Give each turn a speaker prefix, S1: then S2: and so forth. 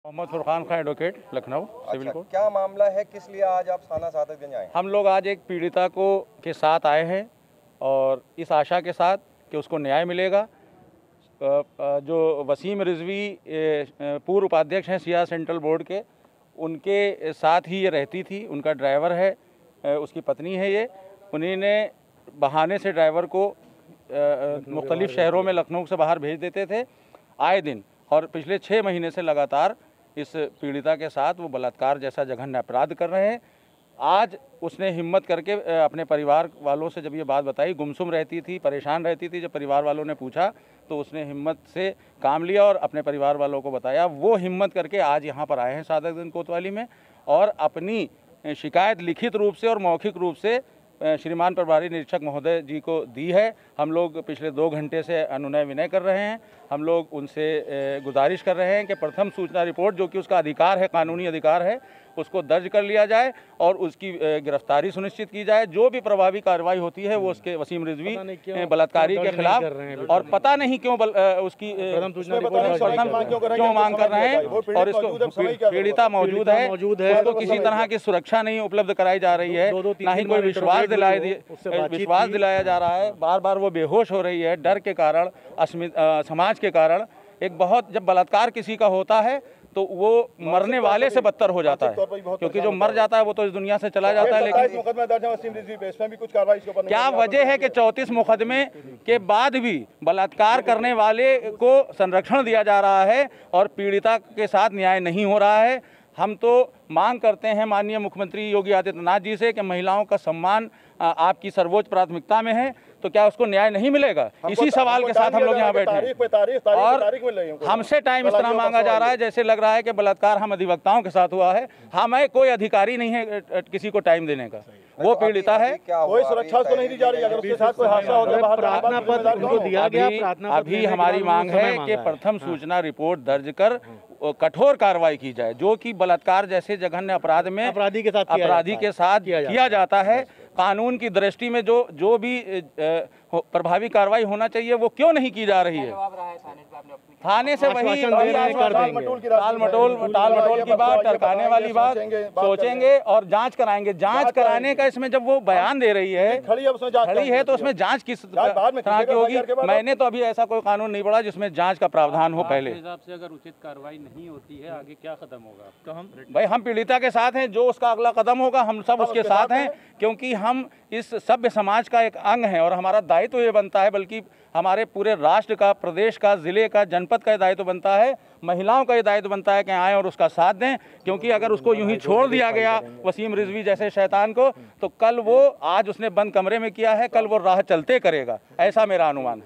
S1: Mohammad Furqan Khan advocate, Lucknow civil court.
S2: क्या मामला है, किस लिए आज आप थाना सादतगंज आए?
S1: हम लोग आज एक पीड़िता को के साथ आए हैं और इस आशा के साथ कि उसको न्याय मिलेगा। जो वसीम रिजवी पूर्व उपाध्यक्ष हैं सिया सेंट्रल बोर्ड के, उनके साथ ही ये रहती थी। उनका ड्राइवर है, उसकी पत्नी है ये। उन्हीं ने बहाने से ड्राइवर को मुख्तलिफ शहरों में लखनऊ से बाहर भेज देते थे आए दिन, और पिछले 6 महीने से लगातार इस पीड़िता के साथ वो बलात्कार जैसा जघन्य अपराध कर रहे हैं। आज उसने हिम्मत करके अपने परिवार वालों से जब ये बात बताई, गुमसुम रहती थी, परेशान रहती थी, जब परिवार वालों ने पूछा तो उसने हिम्मत से काम लिया और अपने परिवार वालों को बताया। वो हिम्मत करके आज यहाँ पर आए हैं सादतगंज कोतवाली में और अपनी शिकायत लिखित रूप से और मौखिक रूप से श्रीमान प्रभारी निरीक्षक महोदय जी को दी है। हम लोग पिछले 2 घंटे से अनुनय विनय कर रहे हैं। हम लोग उनसे गुजारिश कर रहे हैं कि प्रथम सूचना रिपोर्ट, जो कि उसका अधिकार है, कानूनी अधिकार है, उसको दर्ज कर लिया जाए और उसकी गिरफ्तारी सुनिश्चित की जाए। जो भी प्रभावी कार्रवाई होती है वो उसके वसीम रिजवी बलात्कारी के खिलाफ, और पता नहीं क्यों उसकी क्यों मांग कर रहे हैं, और इसको पीड़िता मौजूद है, उसको किसी तरह की सुरक्षा नहीं उपलब्ध कराई जा रही है, ना ही कोई विश्वास दिलाया जा रहा है। बार बार वो बेहोश हो रही है डर के कारण, समाज के कारण। एक बहुत, जब बलात्कार किसी का होता है तो वो मरने वाले से बदतर हो जाता है, क्योंकि जो मर जाता है वो तो इस दुनिया से चला जाता है। लेकिन क्या वजह है कि 34 मुकदमे के बाद भी बलात्कार करने वाले को संरक्षण दिया जा रहा है और पीड़िता के साथ न्याय नहीं हो रहा है? हम तो मांग करते हैं माननीय मुख्यमंत्री योगी आदित्यनाथ जी से कि महिलाओं का सम्मान आपकी सर्वोच्च प्राथमिकता में है, तो क्या उसको न्याय नहीं मिलेगा? इसी सवाल के साथ हम लोग यहाँ बैठे हैं और हमसे टाइम इस तरह मांगा जा रहा है जैसे लग रहा है कि बलात्कार हम अधिवक्ताओं के साथ हुआ है। हमें कोई अधिकारी नहीं है किसी को टाइम देने का। वो पीड़िता है, कोई सुरक्षा उसको नहीं दी जा रही। अगर उसके साथ कोई हादसा हो गया, अभी हमारी मांग है कि प्रथम सूचना रिपोर्ट दर्ज कर कठोर कार्रवाई की जाए, जो कि बलात्कार जैसे जघन्य अपराध में अपराधी के साथ किया जाता है। कानून की दृष्टि में जो भी प्रभावी कार्रवाई होना चाहिए वो क्यों नहीं की जा रही है? थाने से वही टाल मटोल की बात, टरकाने वाली बात सोचेंगे और जांच कराएंगे। जांच कराने का इसमें जब वो बयान दे रही है, खड़ी है, तो उसमें जांच किस तरह की होगी? मैंने तो अभी ऐसा कोई कानून नहीं पढ़ा जिसमें जांच का प्रावधान हो। पहले हिसाब से अगर उचित कार्रवाई नहीं होती है, आगे क्या कदम होगा? तो हम पीड़िता के साथ हैं, जो उसका अगला कदम होगा हम सब उसके साथ हैं, क्योंकि हम इस सभ्य समाज का एक अंग है और हमारा दायित्व ये बनता है, बल्कि हमारे पूरे राष्ट्र का, प्रदेश का, जिले का, जनपद का दायित्व बनता है, महिलाओं का ये दायित्व बनता है कि आएँ और उसका साथ दें। क्योंकि अगर उसको यूं ही छोड़ दिया गया वसीम रिजवी जैसे शैतान को, तो कल वो, आज उसने बंद कमरे में किया है, कल वो राह चलते करेगा, ऐसा मेरा अनुमान है।